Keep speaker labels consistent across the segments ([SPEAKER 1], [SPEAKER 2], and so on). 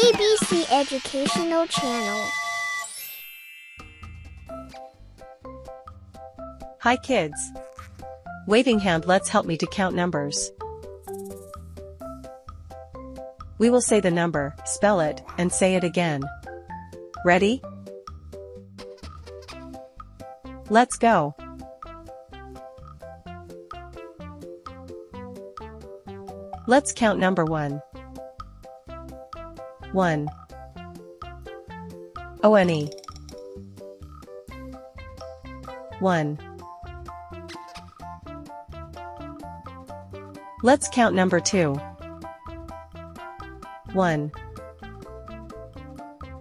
[SPEAKER 1] ABC Educational Channel.
[SPEAKER 2] Hi kids. Waving hand, let's help me to count numbers. We will say the number, spell it, and say it again. Ready? Let's go. Let's count number 1. 1. O-N-E. 1. Let's count number 2. 1.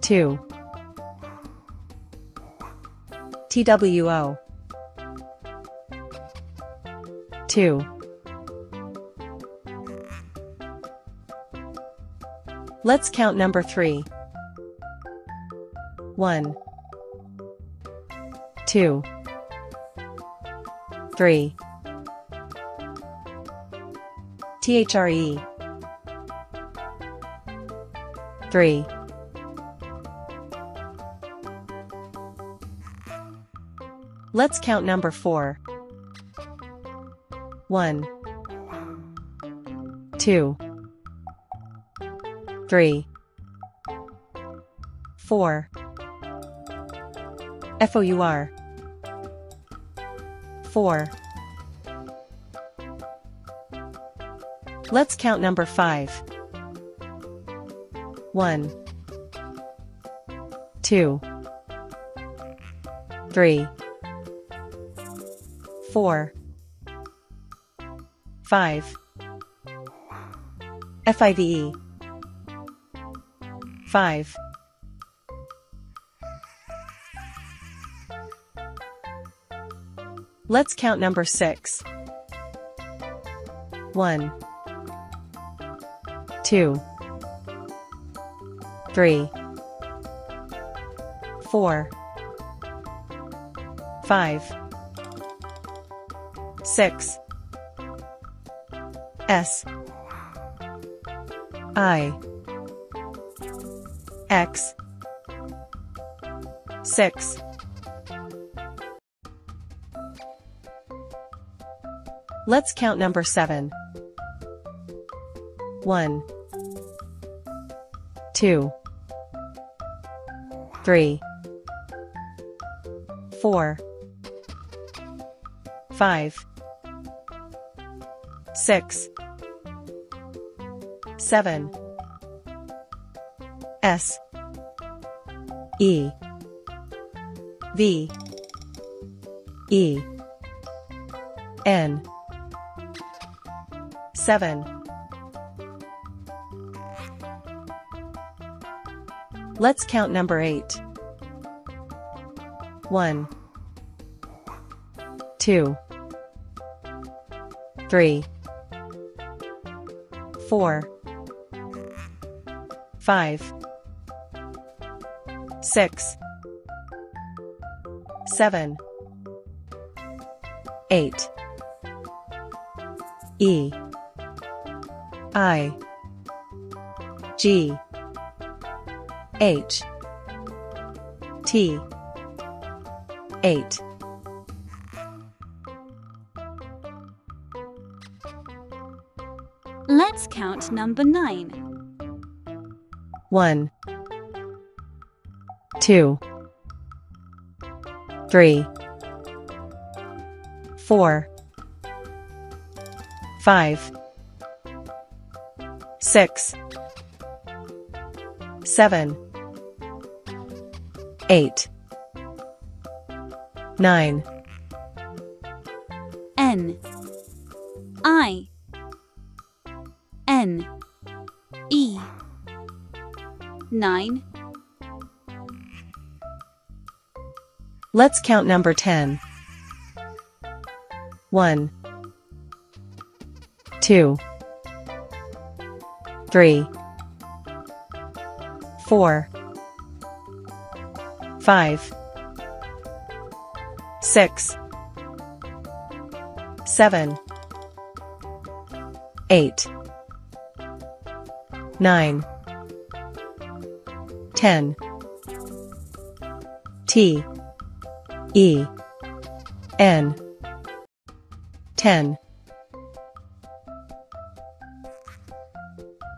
[SPEAKER 2] 2. T-W-O. 2. Let's count number 3. 1. 2. 3. T-H-R-E. 3. Let's count number 4. 1. 2. 3. 4. F-O-U-R. 4. Let's count number 5. 1. 2. 3. 4. 5. F-I-V-E. 5. Let's count number 6. 1. 2. 3. 4. 5. 6. S. I. X. 6. Let's count number 7. 1. 2. 3. 4. 5. 6. 7. S. E. V. E. N. 7. Let's count number 8. 1. 2. 3. 4. 5. 6. 7. 8. E. I. G. H. T. 8.
[SPEAKER 3] Let's count number 9.
[SPEAKER 2] 1. 2. 3. 4. 5. 6. 7. 8. 9.
[SPEAKER 3] N. I. N. E. 9.
[SPEAKER 2] Let's count number 10. 1. 2. 3. 4. 5. 6. 7. 8. 9. 10. T E N 10.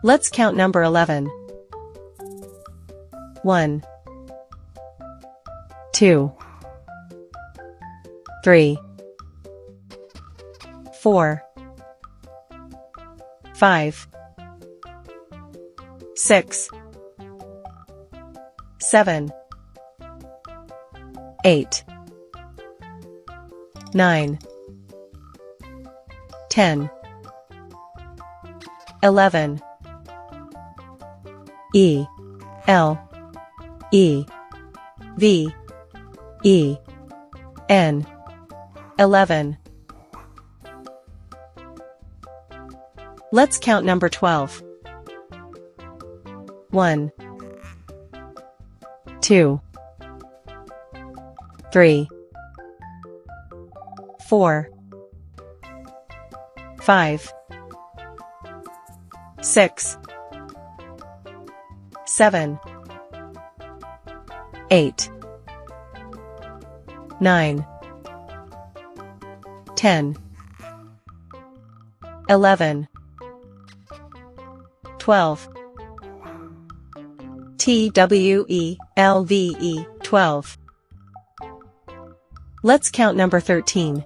[SPEAKER 2] Let's count number 11. 1 2 3 4 5 6 7 8 9 10 11 E L E V E N 11. Let's count number 12. 1 2 3 4 5 6 7 8 9 10 11 12 TWELVE 12. Let's count number 13.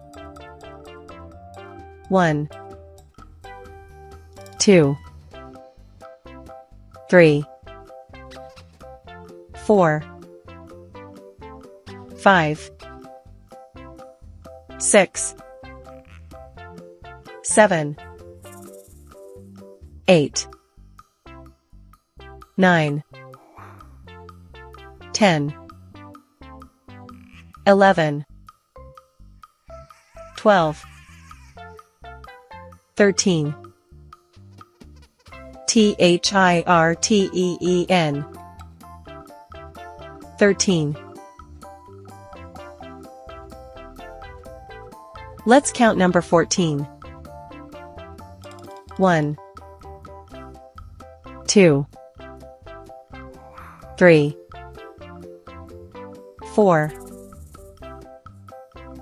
[SPEAKER 2] 1 2 3 4 5 6 7 8 9 10 11 12 13 THIRTEEN 13. Let's count number 14. 1 2 3 4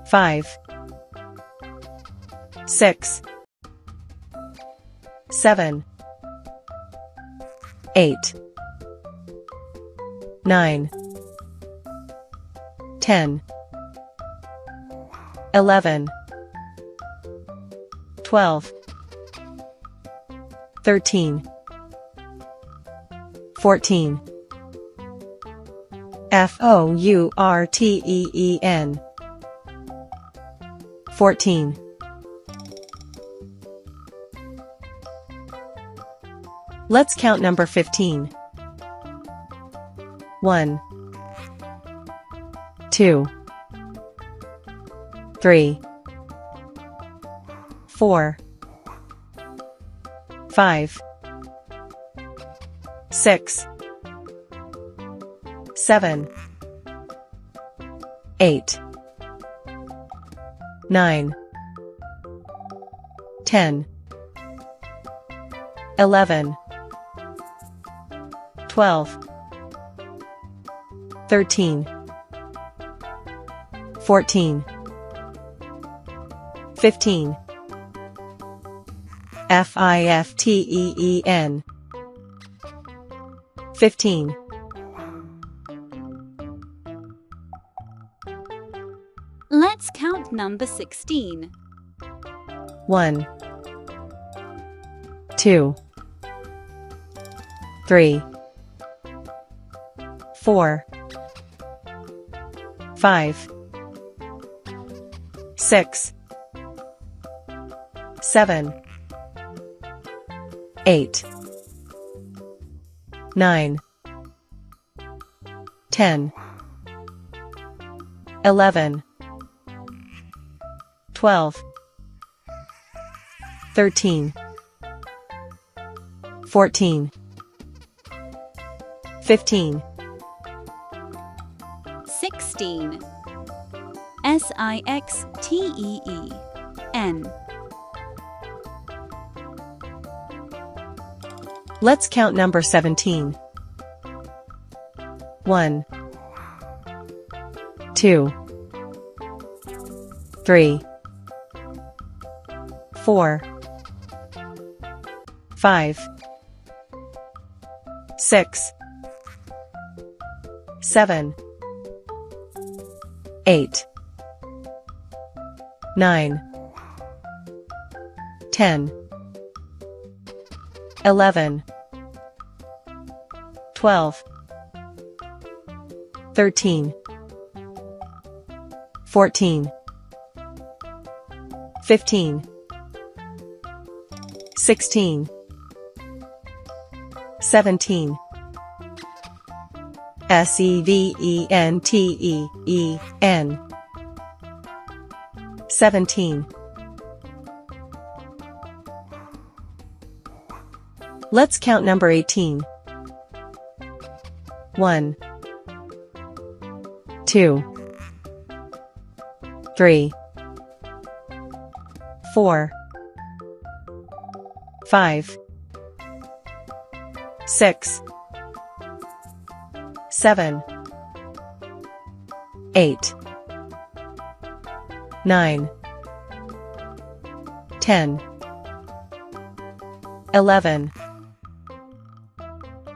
[SPEAKER 2] 5 6 7 8 9 10 11 12 13 14 FOURTEEN 14. Let's count number 15. 1 2 3 4 5 6 7 8 9 10 11 12 13 14 15 FIFTEEN 15.
[SPEAKER 3] Let's count number 16.
[SPEAKER 2] 1 2 3 4 5 6 7 8 9 10 11 12 13 14 15
[SPEAKER 3] 16. SIXTEEN.
[SPEAKER 2] Let's count number 17. 1, 2, 3, 4, 5, 6, 7, 8, 9, 10, 11, 12, 13, 14, 15, 16, 17, 17. Let's count number 18. 1, 2, 3, 4, 5, 6, 7, 8, 9, 10, 11,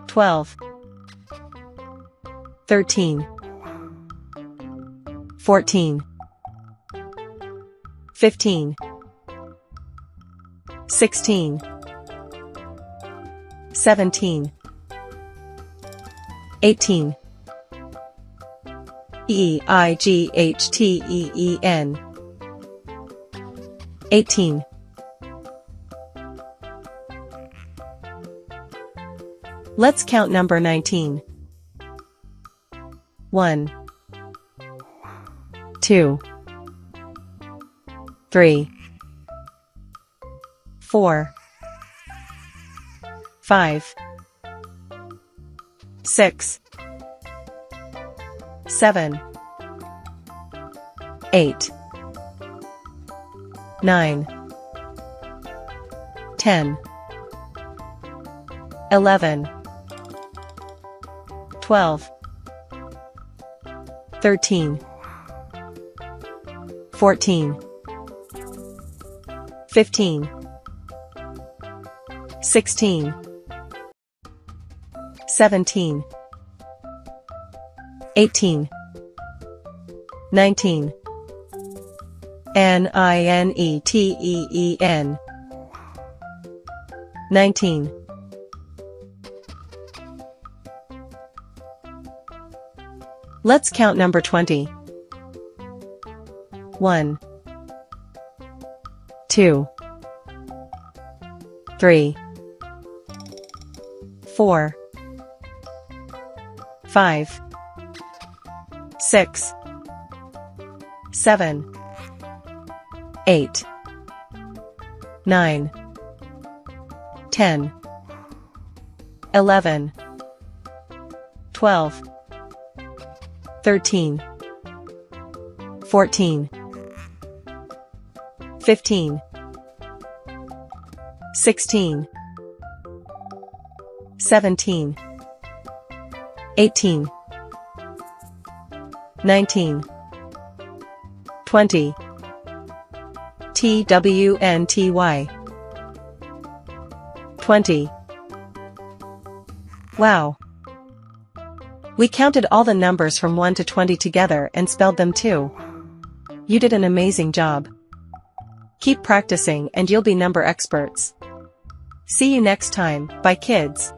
[SPEAKER 2] 12, 13, 14, 15, 16, 17, 18, EIGHTEEN, 18. Let's count number 19. 1, 2, 3, 4, 5, 6, 7, 8, 9, 10, 11, 12, 13, 14, 15, 16, 17, 18, 19, NINETEEN, 19. Let's count number 20. 1, 2, 3, 4, 5, 6, 7, 8, 9, 10, 11, 12, 13, 14, 15, 16, 17, 18, 19, 20, TWNTY, 20. Wow! We counted all the numbers from 1 to 20 together and spelled them too. You did an amazing job. Keep practicing and you'll be number experts. See you next time. Bye kids.